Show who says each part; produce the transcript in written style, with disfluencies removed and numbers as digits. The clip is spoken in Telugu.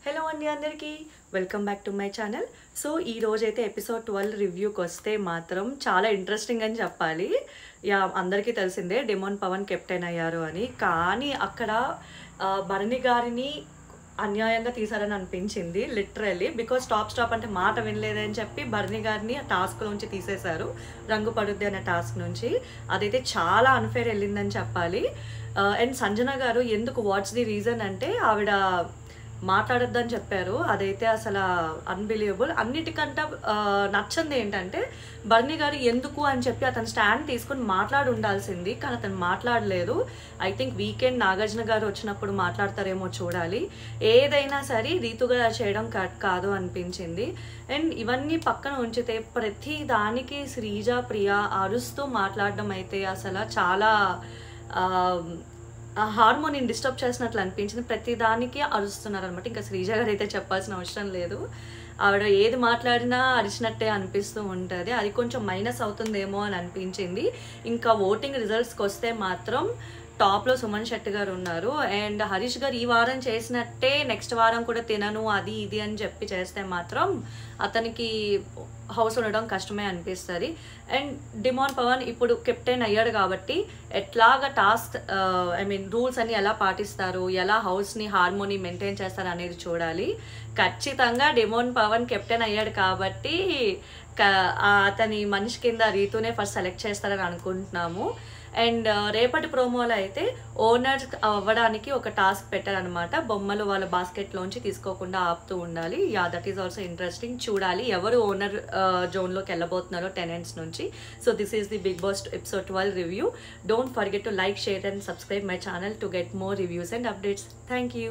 Speaker 1: హలో అండి అందరికీ welcome back to my channel. So ఈ రోజైతే ఎపిసోడ్ 12 రివ్యూకి వస్తే మాత్రం చాలా ఇంట్రెస్టింగ్ అని చెప్పాలి. యా, అందరికీ తెలిసిందే డిమోన్ పవన్ కెప్టెన్ అయ్యారు అని. కానీ అక్కడ భరణి గారిని అన్యాయంగా తీసారని అనిపించింది లిటరల్లీ. బికాస్ స్టాప్ అంటే మాట వినలేదని చెప్పి భరణి గారిని ఆ టాస్క్ నుంచి తీసేశారు, రంగు పడుద్ది అనే టాస్క్ నుంచి. అదైతే చాలా అన్ఫేర్ వెళ్ళిందని చెప్పాలి. అండ్ సంజన గారు ఎందుకు, వాట్స్ ది రీజన్ అంటే ఆవిడ మాట్లాడొద్దని చెప్పారు. అదైతే అసలు అన్బిలీవబుల్. అన్నిటికంటే నచ్చంది ఏంటంటే భరణి గారు ఎందుకు అని చెప్పి అతను స్టాండ్ తీసుకుని మాట్లాడి ఉండాల్సింది, కానీ అతను మాట్లాడలేదు. ఐ థింక్ వీకెండ్ నాగార్జున గారు వచ్చినప్పుడు మాట్లాడతారేమో చూడాలి. ఏదైనా సరే రీతుగా చేయడం కరెక్ట్ కాదు అనిపించింది. అండ్ ఇవన్నీ పక్కన ఉంచితే ప్రతి దానికి శ్రీజ ప్రియ అరుస్తూ మాట్లాడడం అయితే అసలు చాలా హార్మోనిని డిస్టర్బ్ చేసినట్లు అనిపించింది. ప్రతి దానికి అరుస్తున్నారు అనమాట. ఇంకా శ్రీజ గారు అయితే చెప్పాల్సిన అవసరం లేదు. ఆవిడ ఏది మాట్లాడినా అరిచినట్టే అనిపిస్తూ ఉంటుంది. అది కొంచెం మైనస్ అవుతుందేమో అని అనిపించింది. ఇంకా ఓటింగ్ రిజల్ట్స్కి వస్తే మాత్రం టాప్లో సుమన్ శెట్టి గారు ఉన్నారు. అండ్ హరీష్ గారు ఈ వారం చేసినట్టే నెక్స్ట్ వారం కూడా తినను అది ఇది అని చెప్పి చేస్తే మాత్రం అతనికి హౌస్ ఉండడం కష్టమే అనిపిస్తుంది. అండ్ డిమోన్ పవన్ ఇప్పుడు కెప్టెన్ అయ్యాడు కాబట్టి ఎట్లాగా టాస్క్ రూల్స్ అన్ని ఎలా పాటిస్తారు, ఎలా హౌస్ని హార్మోని మెయింటైన్ చేస్తారు అనేది చూడాలి. ఖచ్చితంగా డిమోన్ పవన్ కెప్టెన్ అయ్యాడు కాబట్టి అతని మనిషి కింద రీతూనే ఫస్ట్ సెలెక్ట్ చేస్తారని అనుకుంటున్నాము. అండ్ రేపటి ప్రోమోలో అయితే ఓనర్ అవ్వడానికి ఒక టాస్క్ పెట్టారనమాట. బొమ్మలు వాళ్ళ బాస్కెట్లోంచి తీసుకోకుండా ఆపుతూ ఉండాలి. Yeah, that is also interesting. చూడాలి ఎవరు ఓనర్ జోన్లోకి వెళ్ళబోతున్నారో టెనెంట్స్ నుంచి. So this is the Bigg Boss episode 12 review. Don't forget to like, share and subscribe my channel to get more reviews and updates. Thank you.